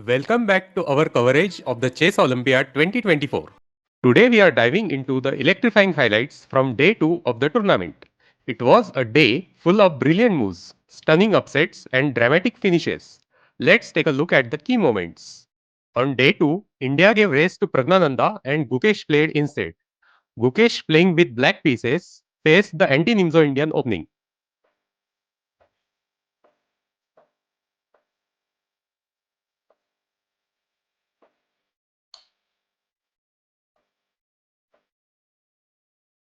Welcome back to our coverage of the Chess Olympiad 2024. Today we are diving into the electrifying highlights from day 2 of the tournament. It was a day full of brilliant moves, stunning upsets and dramatic finishes. Let's take a look at the key moments. On day 2, India gave race to Pragnananda and Gukesh played instead. Gukesh, playing with black pieces, faced the anti-Nimzo Indian opening.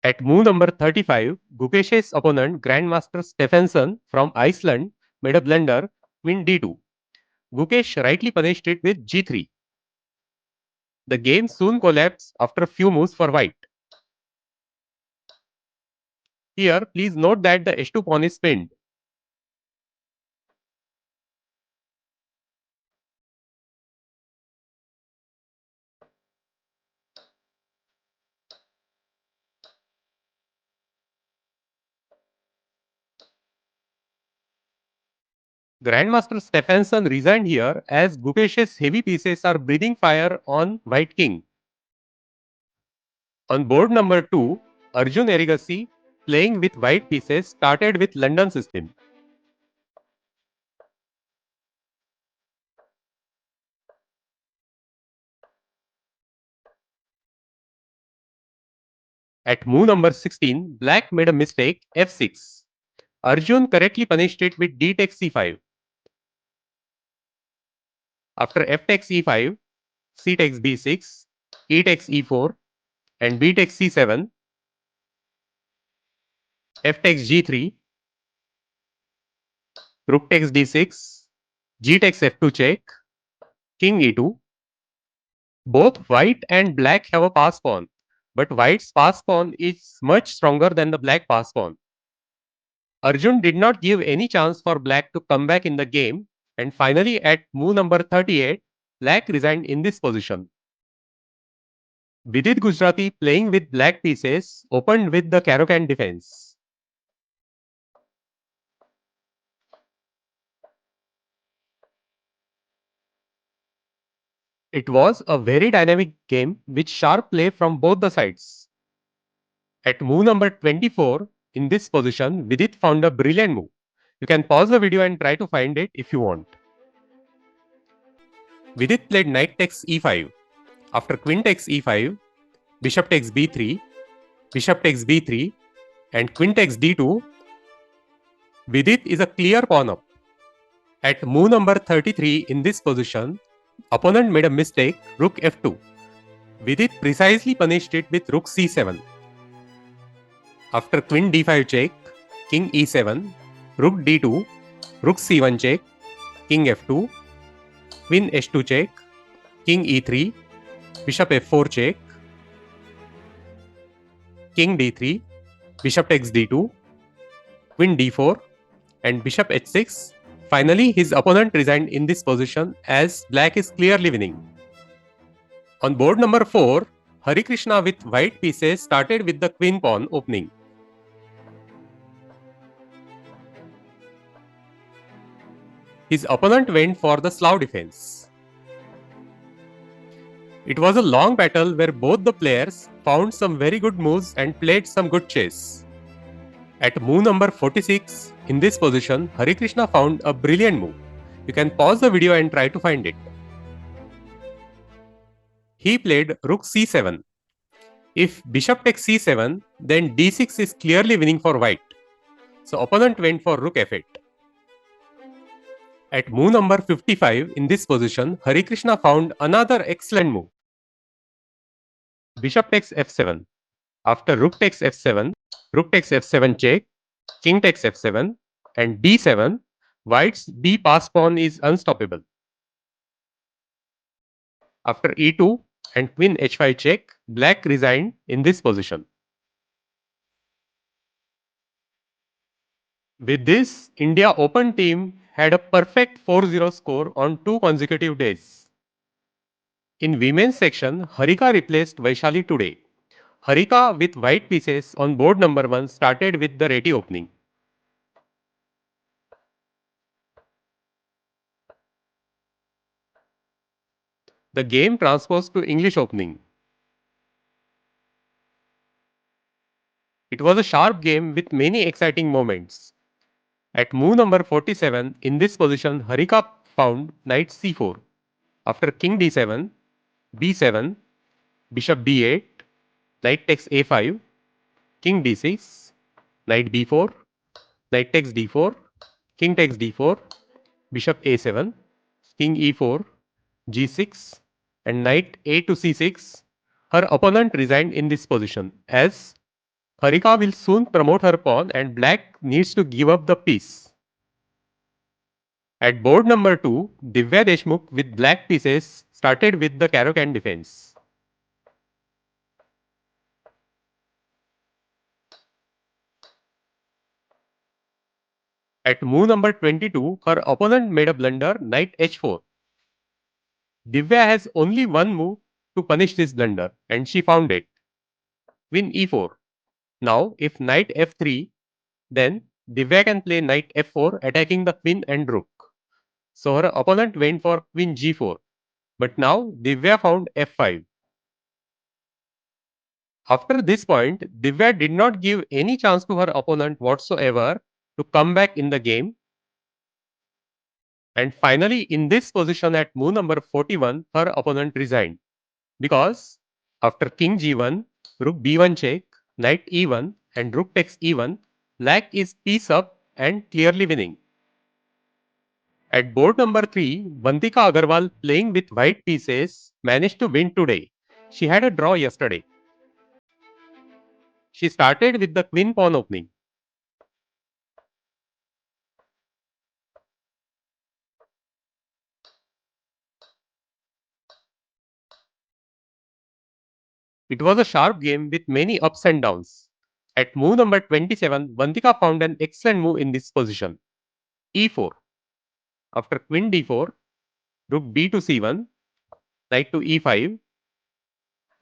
At move number 35, Gukesh's opponent, Grandmaster Stephenson from Iceland, made a blunder, queen d2. Gukesh rightly punished it with g3. The game soon collapsed after a few moves for white. Here, please note that the h2 pawn is pinned. Grandmaster Stephenson resigned here as Gukesh's heavy pieces are breathing fire on white king. On board number 2, Arjun Erigaisi, playing with white pieces, started with London system. At move number 16, Black made a mistake, f6. Arjun correctly punished it with d takes c5. After f takes e5, c takes b6, e takes e4, and b takes c7, f takes g3, rook takes d6, g takes f2 check, king e2. Both white and black have a pass pawn, but white's pass pawn is much stronger than the black pass pawn. Arjun did not give any chance for black to come back in the game, and finally at move number 38, black resigned in this position. Vidit Gujarati, playing with black pieces, opened with the Caro-Kann defense. It was a very dynamic game with sharp play from both the sides. At move number 24, in this position, Vidit found a brilliant move. You can pause the video and try to find it if you want. Vidit played knight takes e5. After queen takes e5, bishop takes b3, bishop takes b3, and queen takes d2. Vidit is a clear pawn up. At move number 33 in this position, opponent made a mistake, rook f2. Vidit precisely punished it with rook c7. After queen d5 check, king e7, rook d2, rook c1 check, king f2, queen h2 check, king e3, bishop f4 check, king d3, bishop takes d2, queen d4, and bishop h6. Finally, his opponent resigned in this position as black is clearly winning. On board number 4, Hari Krishna with white pieces started with the queen pawn opening. His opponent went for the Slav defense. It was a long battle where both the players found some very good moves and played some good chess. At move number 46, in this position, Hari Krishna found a brilliant move. You can pause the video and try to find it. He played rook c7. If bishop takes c7, then d6 is clearly winning for white. So opponent went for rook f8. At move number 55 in this position, Hari Krishna found another excellent move. Bishop takes f7. After rook takes f7, rook takes f7 check, king takes f7, and d7, white's d pass pawn is unstoppable. After e2 and queen h5 check, black resigned in this position. With this, India Open team had a perfect 4-0 score on 2 consecutive days. In women's section, Harika replaced Vaishali today. Harika with white pieces on board number 1 started with the Reti opening. the game transposed to English opening. It was a sharp game with many exciting moments. At move number 47, in this position, Harika found knight c4. After king d7, b7, bishop d8, knight takes a5, king d6, knight b4, knight takes d4, king takes d4, bishop a7, king e4, g6, and knight a to c6. Her opponent resigned in this position as Harika will soon promote her pawn and black needs to give up the piece. At board number 2, Divya Deshmukh with black pieces started with the Caro-Can defense. At move number 22, her opponent made a blunder, knight h4. Divya has only one move to punish this blunder and she found it. Queen e4. Now, if knight f3, then Divya can play knight f4 attacking the queen and rook. So her opponent went for queen g4. But now Divya found f5. After this point, Divya did not give any chance to her opponent whatsoever to come back in the game. And finally, in this position at move number 41, her opponent resigned. Because after king g1, rook b1 check, knight e1 and rook takes e1, black is piece up and clearly winning. At board number 3, Vantika Agarwal playing with white pieces managed to win today. She had a draw yesterday. She started with the queen pawn opening. It was a sharp game with many ups and downs. At move number 27, Vantika found an excellent move in this position. e4. After queen d4, rook b to c1, knight to e5,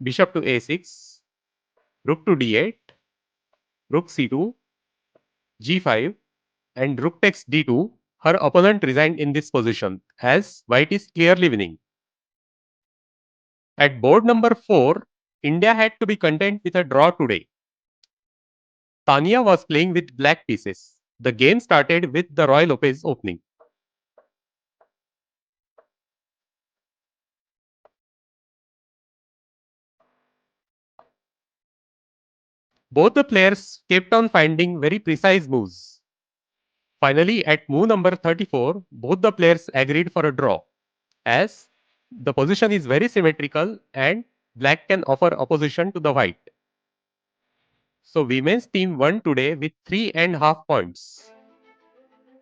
bishop to a6, rook to d8, rook c2, g5, and rook takes d2. Her opponent resigned in this position as white is clearly winning. At board number 4, India had to be content with a draw today. Tania was playing with black pieces. The game started with the Roy Lopez opening. Both the players kept on finding very precise moves. Finally, at move number 34, both the players agreed for a draw, as the position is very symmetrical and black can offer opposition to the white. So, women's team won today with 3.5 points.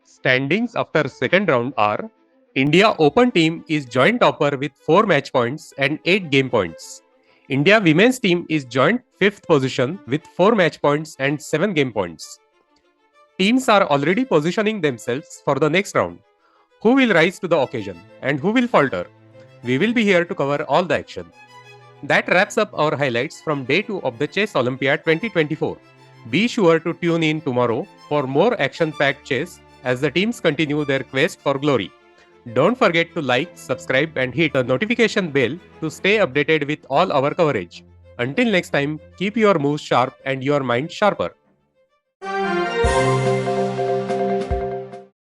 Standings after second round are: India Open team is joint topper with 4 match points and 8 game points. India women's team is joint 5th position with 4 match points and 7 game points. Teams are already positioning themselves for the next round. Who will rise to the occasion and who will falter? We will be here to cover all the action. That wraps up our highlights from day 2 of the Chess Olympiad 2024. Be sure to tune in tomorrow for more action-packed chess as the teams continue their quest for glory. Don't forget to like, subscribe and hit the notification bell to stay updated with all our coverage. Until next time, keep your moves sharp and your mind sharper.